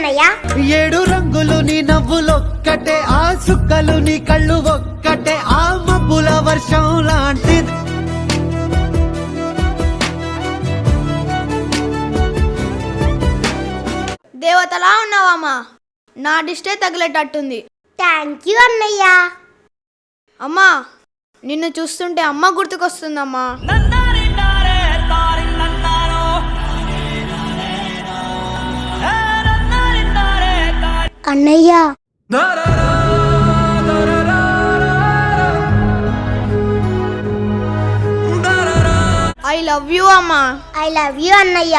అన్నయ్య. 7 రంగులు నీ నవ్వులొక్కటే, ఆ సుక్కలు నీ కళ్ళు ఒక్కటే, ఆ మబ్బుల వర్షం లాంటిది. దేవతలా ఉన్నావమ్మా, నా దిష్టే తగిలేటట్టుంది. థ్యాంక్ యూ అన్నయ్య. అమ్మా, నిన్ను చూస్తుంటే అమ్మ గుర్తుకొస్తుందమ్మా. అన్నయ్య, ఐ లవ్ యూ అమ్మా. ఐ లవ్ యూ అన్నయ్య.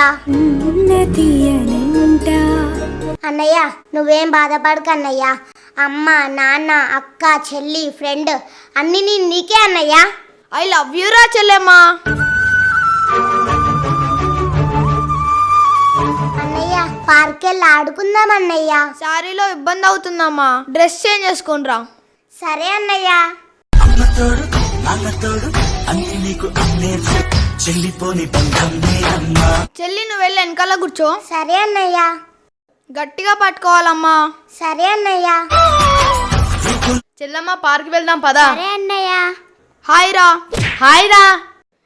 అన్నయ్య, నువ్వేం బాధపడకు అన్నయ్య. అమ్మ, నాన్న, అక్క, చెల్లి, ఫ్రెండ్ అన్ని నీకే అన్నయ్య. ఐ లవ్ యూ రా చెల్లెమ్మా. అన్నయ్య, పార్క్ వెళ్ళి ఆడుకుందాం అన్నయ్య. శారీలో ఇబ్బంది అవుతుందమ్మా, డ్రెస్ చేంజ్ చేసుకునిరా. సరే అన్నయ్య. చెల్లి నువ్వు వెళ్ళి వెనకాల కూర్చో. సరే అన్నయ్య. గట్టిగా పట్టుకోవాలమ్మా. సరే అన్నయ్య. చెల్లమ్మ, పార్క్ వెళ్దాం పదా. సరే అన్నయ్య. హాయ్ రా. హాయ్ రా.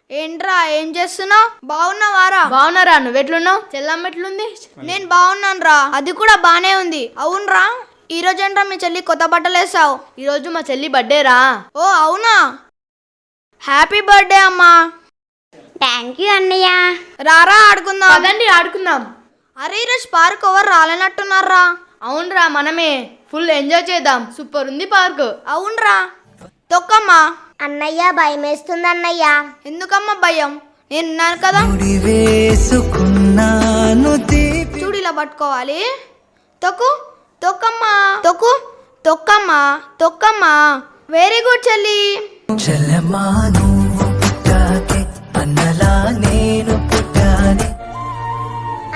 ఏంట్రా, ఏం చేస్తున్నావు? బాగున్నావారా? బాగున్నారా, నువ్వెట్లున్నావు? చెల్లమ్మ ఎట్లుంది? నేను బాగున్నాను రా. అది కూడా బానే ఉంది. అవునరా, ఈ రోజు ఏంట్రా మీ చెల్లి కొత్త బట్టలు వేసావు? ఈ రోజు మా చెల్లి బర్త్డే రా. ఓ అవునా, హ్యాపీ బర్త్డే అమ్మా. థ్యాంక్ యూ అన్నయ్య. రారా ఆడుకుందాం. అదండి ఆడుకుందాం. అరే ఈరోజు పార్క్ ఎవరు రాలేనట్టున్నారా? అవునరా, మనమే ఫుల్ ఎంజాయ్ చేద్దాం. సూపర్ ఉంది పార్క్. అవునరా, తొక్కమ్మా. అన్నయ్య, భయం వేస్తుంది అన్నయ్య. ఎందుకమ్మా భయం? నేనున్నాను కదా. చూడు, ఇలా పట్టుకోవాలి. తొక్కు, తొక్కమ్మా. తొక్కు, తొక్కమ్మా, తొక్కమ్మా. వెరీ గుడ్ చెల్లి.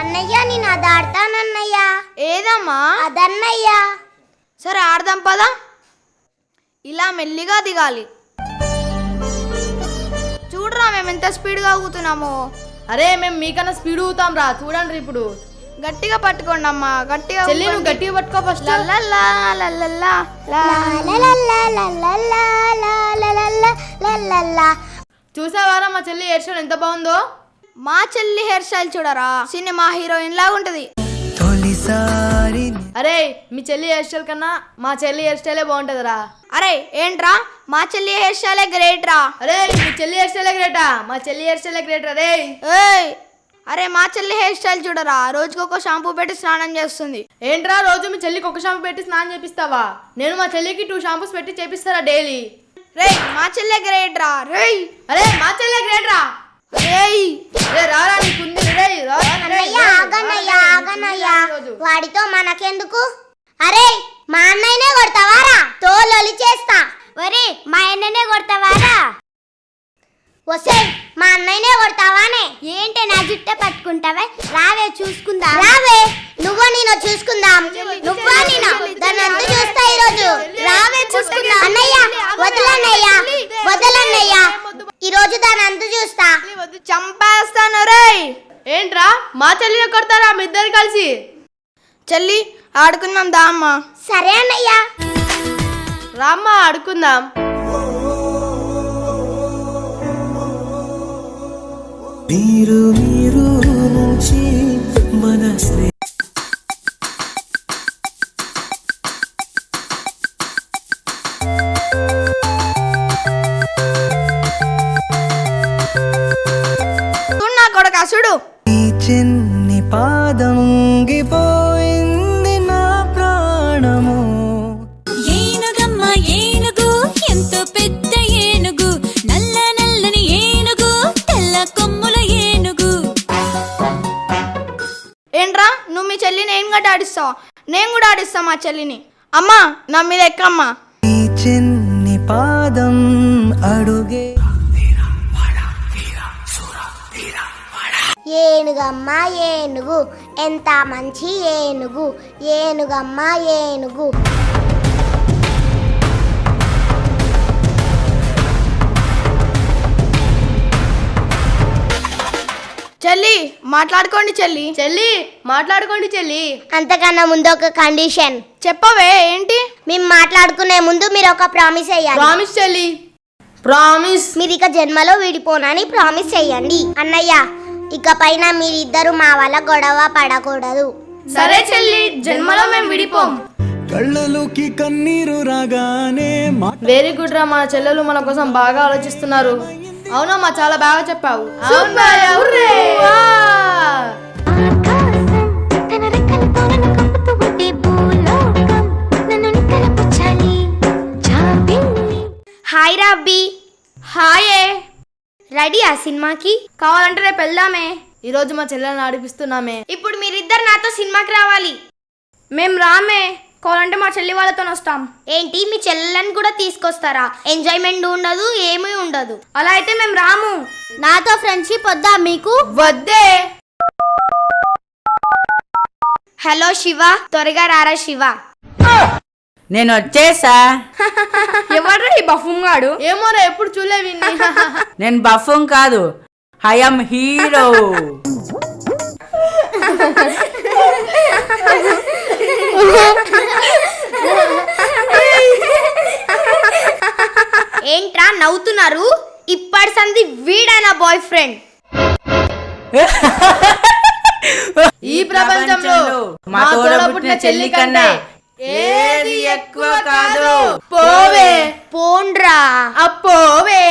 అన్నయ్య, నేను అది ఆడతానన్నయ్య. ఏదమ్మా? అదన్నయ్య. సరే ఆడదాం పదా. ఇలా మెల్లిగా దిగాలి. చూడరా మేము ఎంత స్పీడ్గా ఊగుతున్నామో. అరే మేము మీకన్నా స్పీడ్ ఊగుతాం రా, చూడండి ఇప్పుడు. గట్టిగా పట్టుకోండి అమ్మా, గట్టిగా. చెల్లి నువ్వు గట్టిగా పట్టుకో ఫస్ట్. చూసావారా మా చెల్లి హెయిర్ స్టైల్ ఎంత బాగుందో? మా చెల్లి హెయిర్ స్టైల్ చూడరా, సినిమా హీరోయిన్ లాగా ఉంటది. అరే మీ చెల్లి హెయిర్ స్టైల్ కన్నా మా చెల్లి హెయిర్ స్టైలే బాగుంటదిరా. అరే ఏంట్రా, మా చెల్లి హెయిర్ స్టైలే గ్రేట్ రా. అరే మీ చెల్లి హెయిర్ స్టైలే గ్రేటా? మా చెల్లి హెయిర్ స్టైలే గ్రేట్ రా. అరే మా చెల్లి హెయిర్ స్టైల్ చూడరా, రోజుకి ఒక షాంపూ పెట్టి స్నానం చేస్తుంది. ఏంట్రా, రోజు మీ చెల్లికి ఒక షాంపూ పెట్టి స్నానం చేపిస్తావా? నేను మా చెల్లికి 2 షాంపూస్ పెట్టి చేపిస్తారా డైలీ. రే మా చెల్లె గ్రేట్ రా. అరే మా చెల్లె గ్రేట్ రా. రారా నీకుంది. ఆగన్నయ్య, ఆగన్నయ్య. వాడితో మనకెందుకు? అరే మా అన్నయ్యనే కొడతావారా? తోలొలి చేస్తా. ఒరే మా అన్నయ్యనే కొడతావారా? వసే మా అన్నయ్యనే కొడతావానే? ఏంటి నా జుట్టే పట్టుకుంటావే? రావే చూసుకుందాం. రావే, నువ్వు నేను చూసుకుందాం. నువ్వా నేను దాన్ని అంతా చూస్తా ఈరోజు. రావే చూసుకుందాం. అన్నయ్య వదలన్నయ్య, వదలన్నయ్య. ఈరోజు దాన్ని అంతా చూస్తా. చంపేస్తాను రే. ఏంట్రా, మా చెల్లిని కొడతారా మీ ఇద్దరు కలిసి? చెల్లి ఆడుకుందాం దా అమ్మా. సరే అన్నయ్య. రామ్మా ఆడుకుందాం. మీరు నుంచి మన చూడు చిన్ని పాదంగిపోయింది నా ప్రాణము. ఏనుగమ్మ ఏనుగు, ఎంతో పెద్ద ఏనుగు, నల్ల నల్లని ఏనుగు, తెల్ల కొమ్ముల ఏనుగు. ఏంట్రా, నువ్వు మీ చెల్లిని ఏం గట్టి ఆడిస్తావు? నేను కూడా ఆడిస్తా మా చెల్లిని. అమ్మా నా మీద ఎక్కమ్మా. చిన్ని పాదం అడుగే. ఏనుగమ్మ ఏనుగు, ఎంత మంచి ఏనుగు. ఏనుగమ్మ ఏనుగు. చెల్లి మాట్లాడుకోండి చెల్లి. చెల్లి మాట్లాడుకోండి చెల్లి. అంతకన్నా ముందు ఒక కండిషన్. చెప్పవే ఏంటి? మేము మాట్లాడుకునే ముందు మీరు ఒక ప్రామిస్ చేయాలి. ప్రామిస్ చెల్లి. ప్రామిస్. మీరు ఇక జన్మలో విడిపోనని ప్రామిస్ చేయండి. అన్నయ్య, ఇక పైన మీరిద్దరు మా వల్ల గొడవ పడకూడదు. సరే చెల్లి, జన్మలో మేము విడిపోం. కళ్ళలోకి కన్నీరు రాగానే వెరీ గుడ్ రా, మన చెల్లెలు మన కోసం బాగా ఆలోచిస్తున్నారు. అవునమ్మా, చాలా బాగా చెప్పావు. హాయ్ రాబ్బీ. హాయే. రెడీ ఆ సినిమాకి? కావాలంటే రేపు వెళ్దామే. ఈ రోజు మా చెల్లెల్ని ఆడిపిస్తున్నామే. ఇప్పుడు మీరిద్దరు నాతో సినిమాకి రావాలి. మేం రామే, కావాలంటే మా చెల్లి వాళ్ళతో వస్తాం. ఏంటి, మీ చెల్లెలను కూడా తీసుకొస్తారా? ఎంజాయ్మెంట్ ఉండదు, ఏమీ ఉండదు. అలా అయితే మేము రాము. నాతో ఫ్రెండ్షిప్ వద్దా మీకు? వద్దే. హలో శివ, త్వరగా రారా శివ. నేను వచ్చేసా. ఎవడ్రా ఈ బఫూమ్ గాడు? ఏమోరా, ఎప్పుడు చూడలేవి. నేను బఫూన్ కాదు, ఐఎమ్ హీరో. ఏంట్రా నవ్వుతున్నారు? ఇప్పటి సంది వీడైనా బాయ్ ఫ్రెండ్. ఈ ప్రపంచంలో మా తోడబుట్టిన చెల్లి కన్నా ఏది ఎక్కువ కాదు. పోవే. పోండ్రా. అప్పోవే.